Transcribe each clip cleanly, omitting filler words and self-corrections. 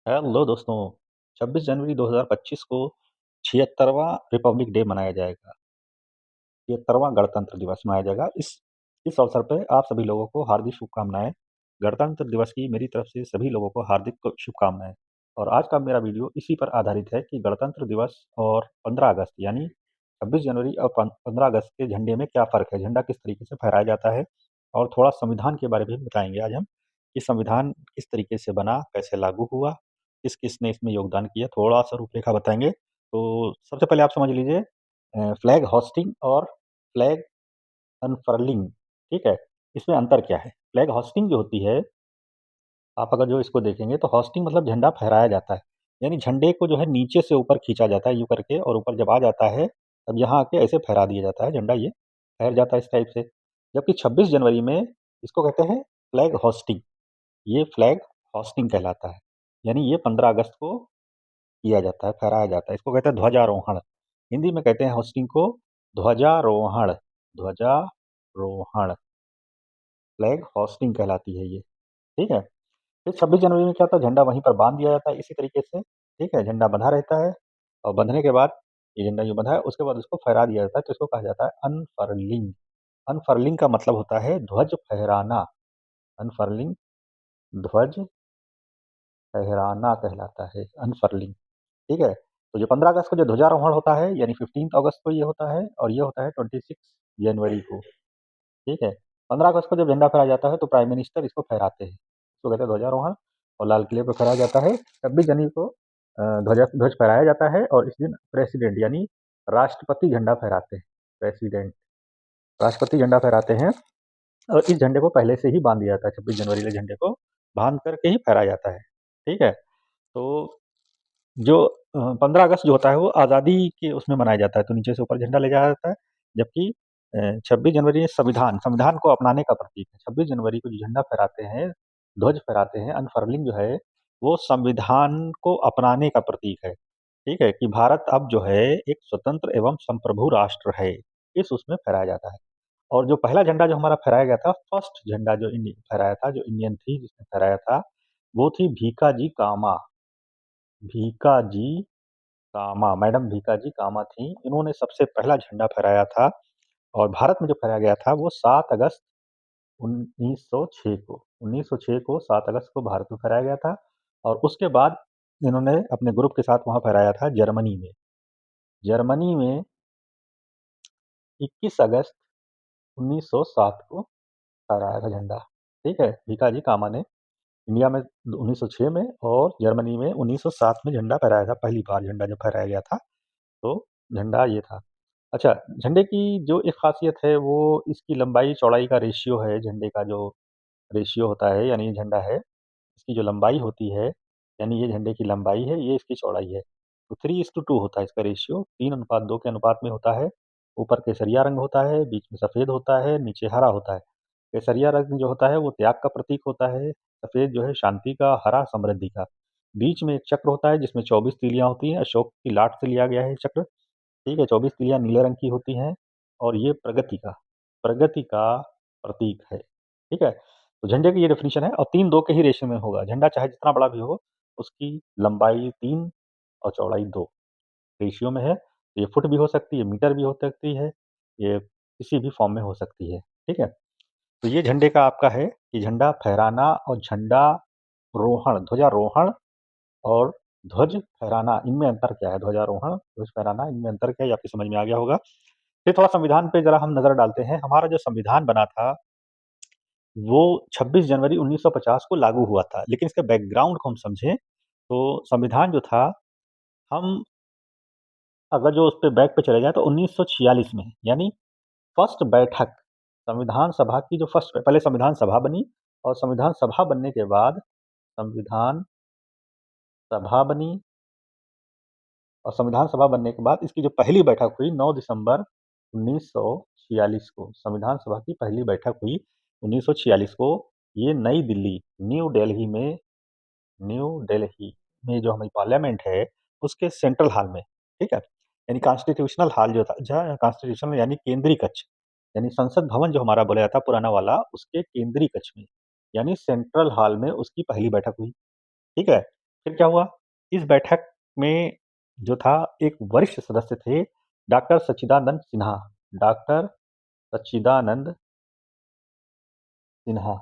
Hello दोस्तों, 26 जनवरी 2025 को 76वां Republic day मनाया जाएगा। 76वां गणतंत्र दिवस मनाया जाएगा। इस अवसर पे आप सभी लोगों को हार्दिक शुभकामनाएँ। गणतंत्र दिवस की मेरी तरफ से सभी लोगों को हार्दिक शुभकामनाएँ। और आज का मेरा वीडियो इसी पर आधारित है कि गणतंत्र दिवस और 15 अगस्त यानी 26 जनवरी और 15 अगस्त के झंडे में क्या फ़र्क है? झंडा किस तरीके से फहराया जाता है? और थोड़ा संविधान के बारे में भी बताएँगे आज हम, कि संविधान किस तरीके से बना, कैसे लागू हुआ, किस-किस ने इसमें योगदान किया, थोड़ा-सा रूपरेखा बताएँगे। तो सबसे पहले आप समझ लीजिए फ्लैग होस्टिंग और फ्लैग अनफर्लिंग, ठीक है? इसमें अंतर क्या है? फ्लैग होस्टिंग जो होती है, आप अगर जो इसको देखेंगे तो होस्टिंग मतलब झंडा फहराया जाता है। यानी झंडे को जो है नीचे से ऊपर खींचा जाता है यूँ करके और ऊपर जब आ जाता है, तब यहाँ आके ऐसे फहरा दिया जाता है झंडा, ये फहर जाता है इस टाइप से। जबकि 26 जनवरी में इसको कहते हैं फ्लैग होस्टिंग, ये फ्लैग होस्टिंग कहलाता है। यानी ये 15 अगस्त को किया जाता है, फहराया जाता है। इसको कहते हैं ध्वजारोहण। हिंदी में कहते हैं होस्टिंग को ध्वजारोहण, ध्वजारोहण, फ्लैग होस्टिंग कहलाती है ये, ठीक है? फिर 26 जनवरी में क्या होता है, झंडा वहीं पर बाँध दिया जाता है इसी तरीके से, ठीक है? झंडा बँधा रहता है और बँधने के बाद ये झंडा यूँ बँधा है, उसके बाद उसको फहरा दिया जाता है, तो इसको कहा जाता है अनफर्लिंग। अनफर्लिंग का मतलब होता है ध्वज फहराना, अनफर्लिंग, ध्वज फहराना कहलाता है अनफर्लिंग, ठीक है? तो जो 15 अगस्त को जो ध्वजारोहण होता है, यानी 15th अगस्त को ये होता है और ये होता है 26 जनवरी को, ठीक है? 15 अगस्त को जब झंडा फहराया जाता है, तो प्राइम मिनिस्टर इसको फहराते हैं। इसको कहते हैं ध्वजारोहण और लाल किले पे फहराया जाता है। 26 जनवरी को ध्वज फहराया जाता है और इस दिन प्रेसिडेंट यानी राष्ट्रपति झंडा फहराते हैं। प्रेसिडेंट, राष्ट्रपति झंडा फहराते हैं और इस झंडे को पहले से ही बाँध दिया जाता है, 26 जनवरी वाले झंडे को बाँध कर के ही फहराया जाता है, ठीक है? तो जो 15 अगस्त जो होता है वो आज़ादी के उसमें मनाया जाता है, तो नीचे से ऊपर झंडा ले जाया जाता है। जबकि 26 जनवरी संविधान संविधान को अपनाने का प्रतीक है। 26 जनवरी को जो झंडा फहराते हैं, ध्वज फहराते हैं, अनफर्लिंग जो है, वो संविधान को अपनाने का प्रतीक है, ठीक है? कि भारत अब जो है एक स्वतंत्र एवं संप्रभु राष्ट्र है, इस उसमें फहराया जाता है। और जो पहला झंडा जो हमारा फहराया गया था, फर्स्ट झंडा जो फहराया था, जो इंडियन थी जिसने फहराया था, वो थी भीकाजी कामा। भीकाजी कामा, मैडम भीकाजी कामा थीं। इन्होंने सबसे पहला झंडा फहराया था और भारत में जो फहराया गया था वो 7 अगस्त 1906 को 1906 को 7 अगस्त को भारत में फहराया गया था और उसके बाद इन्होंने अपने ग्रुप के साथ वहाँ फहराया था जर्मनी में। जर्मनी में 21 अगस्त 1907 को फहराया था झंडा, ठीक है? भीकाजी कामा ने इंडिया में 1906 में और जर्मनी में 1907 में झंडा फहराया था, पहली बार झंडा जब फहराया गया था, तो झंडा ये था। अच्छा, झंडे की जो एक ख़ासियत है वो इसकी लंबाई-चौड़ाई का रेशियो है, झंडे का जो रेशियो होता है यानी ये झंडा है, इसकी जो लंबाई होती है, यानी ये झंडे की लंबाई है, ये इसकी चौड़ाई है। तो 3:2 होता है इसका रेशियो, 3:2 के अनुपात में होता है। ऊपर केसरिया रंग होता है, बीच में सफ़ेद होता है, नीचे हरा होता है। केसरिया रंग जो होता है वो त्याग का प्रतीक होता है, सफ़ेद जो है शांति का, हरा समृद्धि का। बीच में एक चक्र होता है जिसमें 24 तीलियाँ होती हैं, अशोक की लाट से लिया गया है ये चक्र। ठीक है, 24 तिलियाँ नीले रंग की होती हैं और ये प्रगति का प्रतीक है, ठीक है? तो झंडे की ये डेफ़िनिशन है और 3-2 के ही रेशियो में होगा। झंडा चाहे जितना बड़ा भी हो, उसकी लंबाई 3 और चौड़ाई 2 रेशियो में है। ये फुट भी हो सकती है, मीटर भी हो सकती है, ये किसी भी फ़ॉर्म में हो सकती है, ठीक है? तो ये झंडे का आपका है कि झंडा फहराना और झंडा रोहण, ध्वजारोहण और ध्वज फहराना, इनमें अंतर क्या है? ध्वजारोहण, ध्वज फहराना, इनमें अंतर क्या है? ये आपकी समझ में आ गया होगा। फिर थोड़ा संविधान पे ज़रा हम नज़र डालते हैं। हमारा जो संविधान बना था, वो 26 जनवरी 1950 को लागू हुआ था। लेकिन इसके बैकग्राउंड को हम समझें, तो संविधान जो था, हम अगर जो उसपे बैक पे चले जाएँ तो 1946 में, यानी फर्स्ट बैठक, संविधान सभा की जो फर्स्ट पहले संविधान सभा बनी और संविधान सभा बनने के बाद संविधान सभा बनी और संविधान सभा बनने के बाद इसकी जो पहली बैठक हुई 9 दिसंबर 1946 को, संविधान सभा की पहली बैठक हुई 1946 को, ये नई दिल्ली, न्यू दिल्ली में जो हमारी पार्लियामेंट है, उसके सेंट्रल हॉल में, ठीक है? यानी कॉन्स्टिट्यूशनल हॉल जो था जहाँ कॉन्स्टिट्यूशनल यानी केंद्रीय कक्ष, यानी संसद भवन जो हमारा बोला जाता है पुराना वाला, उसके केंद्रीय कक्ष में, यानी सेंट्रल हॉल में उसकी पहली बैठक हुई, ठीक है? फिर क्या हुआ, इस बैठक में जो था एक वरिष्ठ सदस्य थे डॉक्टर सच्चिदानंद सिन्हा। डॉक्टर सच्चिदानंद सिन्हा,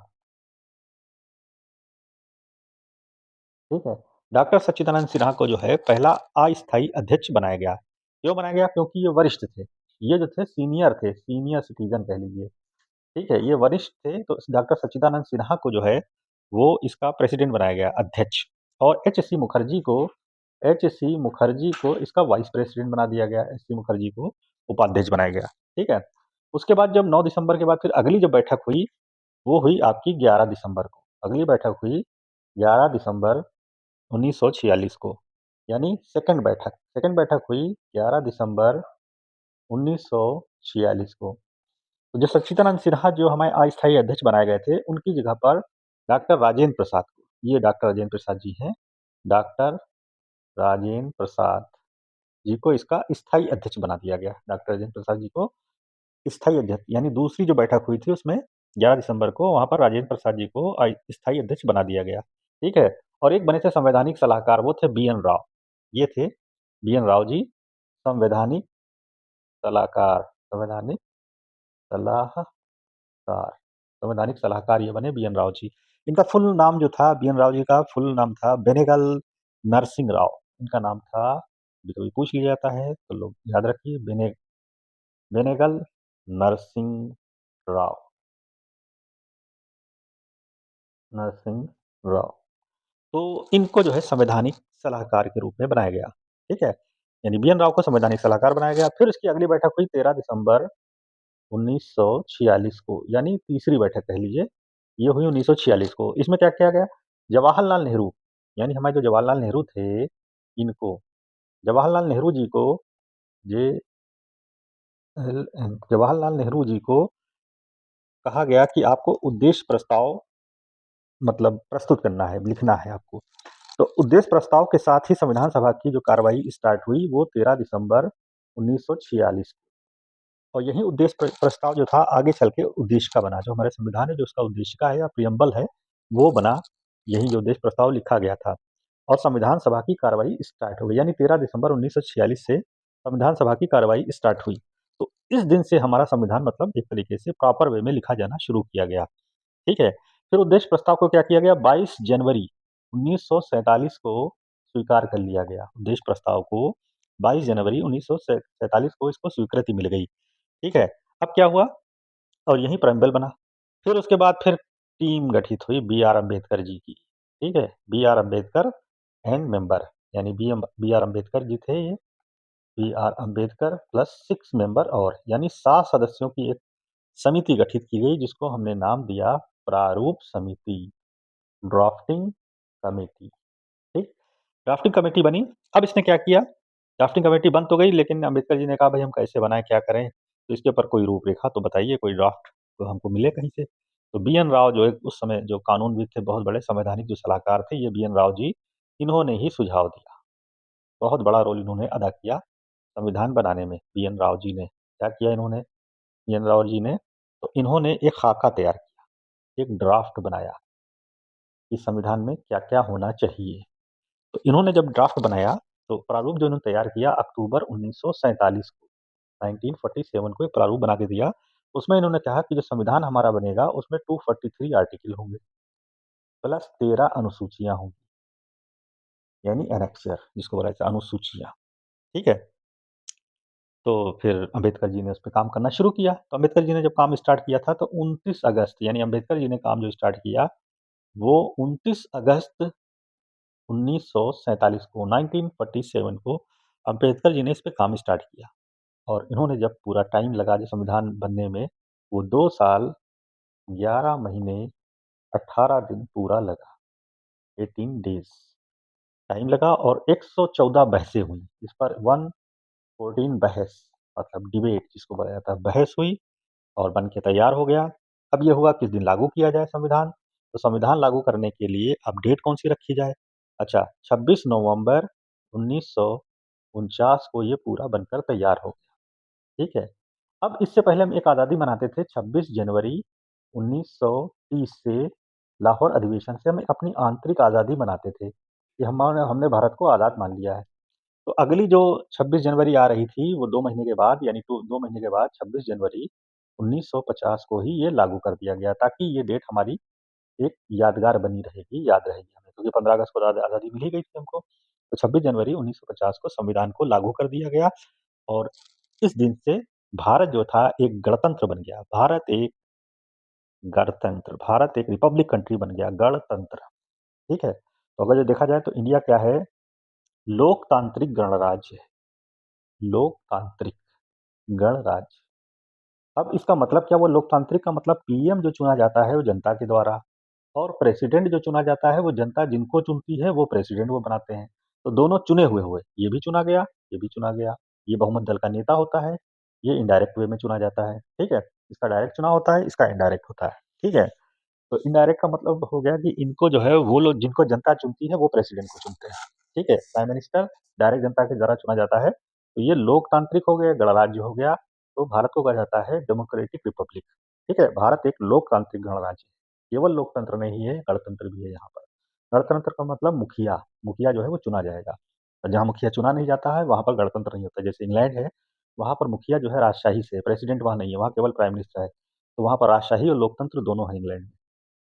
ठीक है? डॉक्टर सच्चिदानंद सिन्हा को जो है पहला अस्थायी अध्यक्ष बनाया गया। क्यों बनाया गया? क्योंकि ये वरिष्ठ थे। ये जो थे सीनियर थे, सीनियर सिटीज़न कह लीजिए, ठीक है? ये वरिष्ठ थे तो डॉक्टर सच्चिदानंद सिन्हा को जो है वो इसका प्रेसिडेंट बनाया गया, अध्यक्ष। और एच.सी. मुखर्जी को इसका वाइस प्रेसिडेंट बना दिया गया, एच.सी. मुखर्जी को उपाध्यक्ष बनाया गया, ठीक है? उसके बाद जब 9 दिसंबर के बाद फिर अगली जो बैठक हुई, वो हुई आपकी 11 दिसंबर को। अगली बैठक हुई 11 दिसंबर 1946 को, यानी सेकंड बैठक हुई 11 दिसंबर 1946 को। तो जो सच्चिदानंद सिन्हा जो हमारे अस्थायी अध्यक्ष बनाए गए थे, उनकी जगह पर डॉक्टर राजेंद्र प्रसाद को, ये डॉक्टर राजेंद्र प्रसाद जी हैं, डॉक्टर राजेंद्र प्रसाद जी को इसका स्थायी अध्यक्ष बना दिया गया। डॉक्टर राजेंद्र प्रसाद जी को स्थायी अध्यक्ष, यानी दूसरी जो बैठक हुई थी उसमें 11 दिसंबर को वहाँ पर राजेंद्र प्रसाद जी को स्थायी अध्यक्ष बना दिया गया, ठीक है? और एक बने थे संवैधानिक सलाहकार, वो थे बी.एन. राव। ये थे बी.एन. राव जी, संवैधानिक सलाहकार, सलाहकार, संवैधानिक सलाहकार ये बने बी.एन. राव जी। इनका फुल नाम जो था, बी.एन. राव जी का फुल नाम था बेनेगल नरसिंह राव। इनका नाम था, कभी पूछ लिया जाता है तो लोग याद रखिए, बेनेगल नरसिंह राव, नरसिंह राव। तो इनको जो है संवैधानिक सलाहकार के रूप में बनाया गया, ठीक है? यानी बी.एन. राव को संवैधानिक सलाहकार बनाया गया। फिर इसकी अगली बैठक हुई 13 दिसंबर 1946 को, यानी तीसरी बैठक कह लीजिए, ये हुई 1946 को। इसमें क्या किया गया? जवाहरलाल नेहरू, यानी हमारे जो जवाहरलाल नेहरू थे, इनको, जवाहरलाल नेहरू जी को, जे जवाहरलाल नेहरू जी को कहा गया कि आपको उद्देश्य प्रस्ताव मतलब प्रस्तुत करना है, लिखना है आपको। तो उद्देश्य प्रस्ताव के साथ ही संविधान सभा की जो कार्रवाई स्टार्ट हुई वो 13 दिसंबर 1946 को। और यही उद्देश्य प्रस्ताव जो था आगे चल के उद्देश्य का बना, जो हमारे संविधान है जो उसका उद्देश्य का है या प्रियम्बल है, वो बना। यही जो उद्देश्य प्रस्ताव लिखा गया था और संविधान सभा की कार्रवाई स्टार्ट हो गई, यानी 13 दिसंबर 1946 से संविधान सभा की कार्रवाई स्टार्ट हुई। तो इस दिन से हमारा संविधान मतलब एक तरीके से प्रॉपर वे में लिखा जाना शुरू किया गया, ठीक है? फिर उद्देश्य प्रस्ताव को क्या किया गया? 22 जनवरी 1947 को स्वीकार कर लिया गया। उद्देश्य प्रस्ताव को 22 जनवरी 1947 को इसको स्वीकृति मिल गई, ठीक है? अब क्या हुआ? और यही प्रियम्बल बना। फिर उसके बाद फिर टीम गठित हुई बी आर अम्बेडकर जी की, ठीक है? B R Ambedkar and member, यानी बी आर अम्बेडकर जी थे ये, B R Ambedkar plus 6 member, और यानी 7 सदस्यों की एक समिति गठित की गई जिसको हमने नाम दिया प्रारूप समिति, ड्राफ्टिंग कमेटी, ठीक? ड्राफ्टिंग कमेटी बनी। अब इसने क्या किया? ड्राफ्टिंग कमेटी बन तो गई, लेकिन अम्बेडकर जी ने कहा भाई हम कैसे बनाएँ, क्या करें? तो इसके ऊपर कोई रूपरेखा तो बताइए, कोई ड्राफ्ट तो हमको मिले कहीं से। तो बी.एन. राव जो एक उस समय जो कानूनविद थे, बहुत बड़े संवैधानिक जो सलाहकार थे, ये बी.एन. राव जी, इन्होंने ही सुझाव दिया। बहुत बड़ा रोल इन्होंने अदा किया संविधान बनाने में, बी.एन. राव जी ने। क्या किया इन्होंने, बी.एन. राव जी ने? तो इन्होंने एक खाका तैयार किया, एक ड्राफ्ट बनाया कि संविधान में क्या-क्या होना चाहिए। तो इन्होंने जब ड्राफ्ट बनाया, तो प्रारूप जो इन्होंने तैयार किया अक्टूबर 1947 को, 1947 को एक प्रारूप बना के दिया। उसमें इन्होंने कहा कि जो संविधान हमारा बनेगा उसमें 243 आर्टिकल होंगे, प्लस 13 अनुसूचियाँ होंगी, यानी एनेक्सर जिसको बोला जाता है, अनुसूचियाँ, ठीक है? तो फिर अम्बेडकर जी ने उस पे काम करना शुरू किया। तो अम्बेडकर जी ने जब काम स्टार्ट किया था तो 29 अगस्त, यानी अम्बेडकर जी ने काम जो स्टार्ट किया, वो 29 अगस्त 1947 को, 1947 को अम्बेडकर जी ने इस पे काम स्टार्ट किया। और इन्होंने जब पूरा टाइम लगा जो संविधान बनने में, वो 2 साल 11 महीने 18 दिन पूरा लगा, 18 डेज़ टाइम लगा, और 114 बहसें हुईं। इस पर 114 बहस, मतलब डिबेट जिसको बोला जाता है, बहस हुई और बन के तैयार हो गया। अब ये हुआ किस दिन लागू किया जाए संविधान, तो संविधान लागू करने के लिए अब डेट कौन-सी रखी जाए? अच्छा, 26 नवंबर 1949 को ये पूरा बनकर तैयार हो गया, ठीक है? अब इससे पहले हम एक आज़ादी मनाते थे 26 जनवरी 1930 से, लाहौर अधिवेशन से हम अपनी आंतरिक आज़ादी मनाते थे। कि हमारा हमने भारत को आज़ाद मान लिया है। तो अगली जो 26 जनवरी आ रही थी, वो 2 महीने के बाद यानी 2 महीने के बाद 26 जनवरी 1950 को ही ये लागू कर दिया गया, ताकि ये डेट हमारी एक यादगार बनी रहेगी, याद रहेगी हमें, क्योंकि 15 अगस्त को आज़ादी मिल ही गई थी हमको। तो 26 जनवरी 1950 को संविधान को लागू कर दिया गया और इस दिन से भारत जो था एक गणतंत्र बन गया। भारत एक रिपब्लिक कंट्री बन गया, गणतंत्र, ठीक है? तो अगर ये देखा जाए तो इंडिया क्या है? लोकतांत्रिक गणराज्य है, लोकतांत्रिक गणराज्य। अब इसका मतलब क्या हुआ लोकतांत्रिक का मतलब पीएम जो चुना जाता है वो जनता के द्वारा और प्रेसिडेंट जो चुना जाता है वो जनता जिनको चुनती है वो प्रेसिडेंट वो बनाते हैं। तो दोनों चुने हुए हुए, ये भी चुना गया, ये भी चुना गया। ये बहुमत दल का नेता होता है, ये इनडायरेक्ट वे में चुना जाता है, ठीक है? इसका डायरेक्ट चुनाव होता है, इसका इनडायरेक्ट होता है, ठीक है? तो इनडायरेक्ट का मतलब हो गया कि इनको जो है वो लोग जिनको जनता चुनती है वो प्रेसिडेंट को चुनते हैं, ठीक है? प्राइम मिनिस्टर डायरेक्ट जनता के द्वारा चुना जाता है। तो ये लोकतांत्रिक हो गया, गणराज्य हो गया, तो भारत को कहा जाता है डेमोक्रेटिक रिपब्लिक, ठीक है? भारत एक लोकतांत्रिक गणराज्य है। केवल लोकतंत्र नहीं है, गणतंत्र भी है यहाँ पर। गणतंत्र का मतलब मुखिया, मुखिया जो है वो चुना जाएगा। और जहाँ मुखिया चुना नहीं जाता है, वहाँ पर गणतंत्र नहीं होता। जैसे इंग्लैंड है, वहाँ पर मुखिया जो है राजशाही से है, प्रेसिडेंट वहाँ नहीं है, वहाँ केवल प्राइम मिनिस्टर है। तो वहाँ पर राजशाही और लोकतंत्र दोनों है इंग्लैंड में,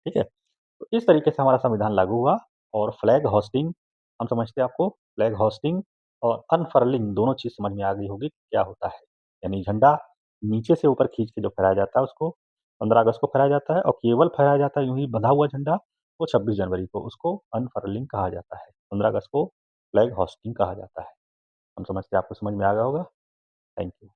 ठीक है? तो इस तरीके से हमारा संविधान लागू हुआ और फ्लैग होस्टिंग हम समझते हैं आपको फ्लैग होस्टिंग और अनफर्लिंग दोनों चीज़ समझ में आ गई होगी कि क्या होता है। यानी झंडा नीचे से ऊपर खींच के जो फहराया जाता है उसको 15 अगस्त को फहराया जाता है और केवल फहराया जाता है यूँ ही बँधा हुआ झंडा वो 26 जनवरी को, उसको अनफर्लिंग कहा जाता है। 15 अगस्त को फ्लैग होस्टिंग कहा जाता है। हम समझते हैं आपको समझ में आ गया होगा। Thank you.